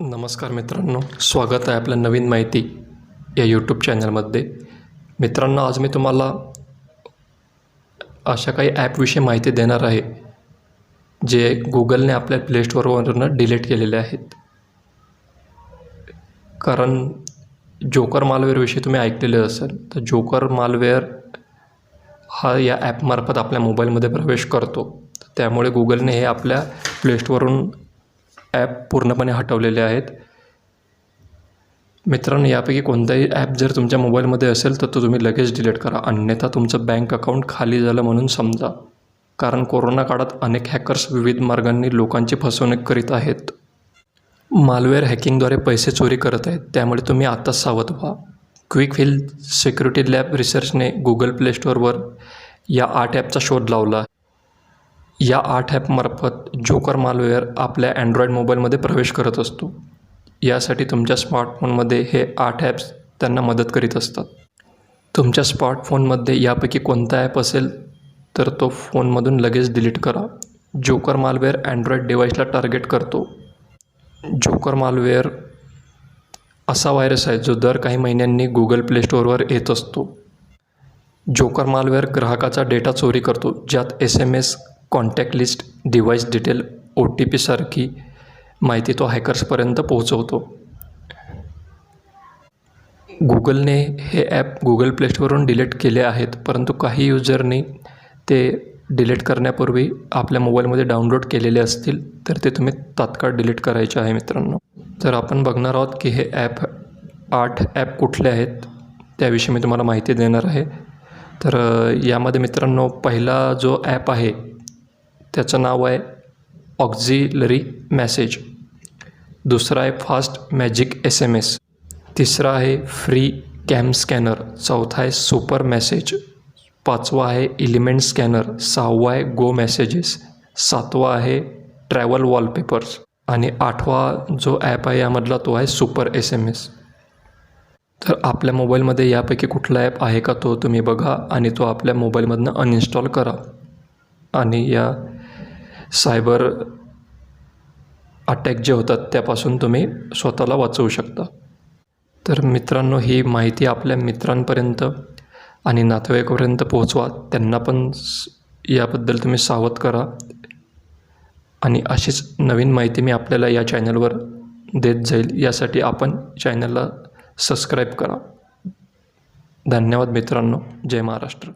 नमस्कार मित्रांनो, स्वागत आहे आपल्या नवीन माहिती या यूट्यूब चॅनलमध्ये. मित्रांनो, आज मी तुम्हाला अशा काही ॲपविषयी माहिती देणार आहे जे गुगलने आपल्या प्ले स्टोअरवरून डिलीट केलेले आहेत. कारण जोकर मालवेअरविषयी तुम्ही ऐकलेले असेल, तर जोकर मालवेअर हा या ॲपमार्फत आपल्या मोबाईलमध्ये प्रवेश करतो. त्यामुळे गुगलने हे आपल्या प्ले स्टोअरवरून ॲप पूर्णपणे हटवलेले आहेत. मित्रांनो, यापैकी कोणताही ॲप जर तुमच्या मोबाईलमध्ये असेल तर तो तुम्ही लगेच डिलीट करा, अन्यथा तुमचं बँक अकाउंट खाली झालं म्हणून समजा. कारण कोरोना काळात अनेक हॅकर्स विविध मार्गांनी लोकांची फसवणूक करीत आहेत. मालवेअर हॅकिंगद्वारे पैसे चोरी करत आहेत, त्यामुळे तुम्ही आताच सावध व्हा. क्विकफिल सिक्युरिटी लॅब रिसर्चने गुगल प्ले स्टोअरवर या 8 ॲपचा शोध लावला. या 8 ॲपमार्फत जोकर मालवेअर आपल्या अँड्रॉईड मोबाईलमध्ये प्रवेश करत असतो. यासाठी तुमच्या स्मार्टफोनमध्ये हे 8 ॲप्स त्यांना मदत करीत असतात. तुमच्या स्मार्टफोनमध्ये यापैकी कोणता ॲप असेल तर तो फोनमधून लगेच डिलीट करा. जोकर मालवेअर अँड्रॉईड डिव्हाइसला टार्गेट करतो. जोकर मालवेअर असा व्हायरस आहे जो दर काही महिन्यांनी गुगल प्ले स्टोअरवर येत असतो. जोकर मालवेअर ग्राहकाचा डेटा चोरी करतो, ज्यात SMS, contact list, device detail, OTP सारखी माहिती तो हॅकर्सपर्यंत पोहोचवतो. गुगलने हे ॲप गुगल प्ले स्टोअरवरून डिलीट केले आहेत, परंतु काही युजरनी ते डिलीट करण्यापूर्वी आपल्या मोबाईलमध्ये डाउनलोड केलेले असतील तर ते तुम्ही तात्काळ डिलीट करायचे आहे. मित्रांनो, तर आपण बघणार आहोत की हे 8 ॲप कुठले आहेत त्याविषयी मी तुम्हाला माहिती देणार आहे. तर यामध्ये मित्रांनो, पहिला जो ॲप आहे त्याचं नाव आहे ऑक्झिलरी मेसेज. दुसरा आहे फास्ट मॅजिक SMS. तिसरा आहे फ्री कॅम स्कॅनर. चौथा आहे सुपर मेसेज. पाचवा आहे एलिमेंट स्कॅनर. सहावा आहे गो मेसेजेस. सातवा आहे ट्रॅव्हल वॉलपेपर्स. आणि 8वा जो ॲप आहे यामधला तो आहे सुपर SMS. तर आपल्या मोबाईलमध्ये यापैकी कुठला ॲप आहे का तो तुम्ही बघा आणि तो आपल्या मोबाईलमधनं अनइन्स्टॉल करा आणि या सायबर अटॅक जे होतात त्यापासून तुम्ही स्वतःला वाचवू शकता. तर मित्रांनो, ही माहिती आपल्या मित्रांपर्यंत आणि नातेवाईकापर्यंत पोहोचवा. त्यांना पण याबद्दल तुम्ही सावध करा. आणि अशीच नवीन माहिती मी आपल्याला या चॅनलवर देत जाईल. यासाठी आपण चॅनलला सबस्क्राईब करा. धन्यवाद मित्रांनो. जय महाराष्ट्र.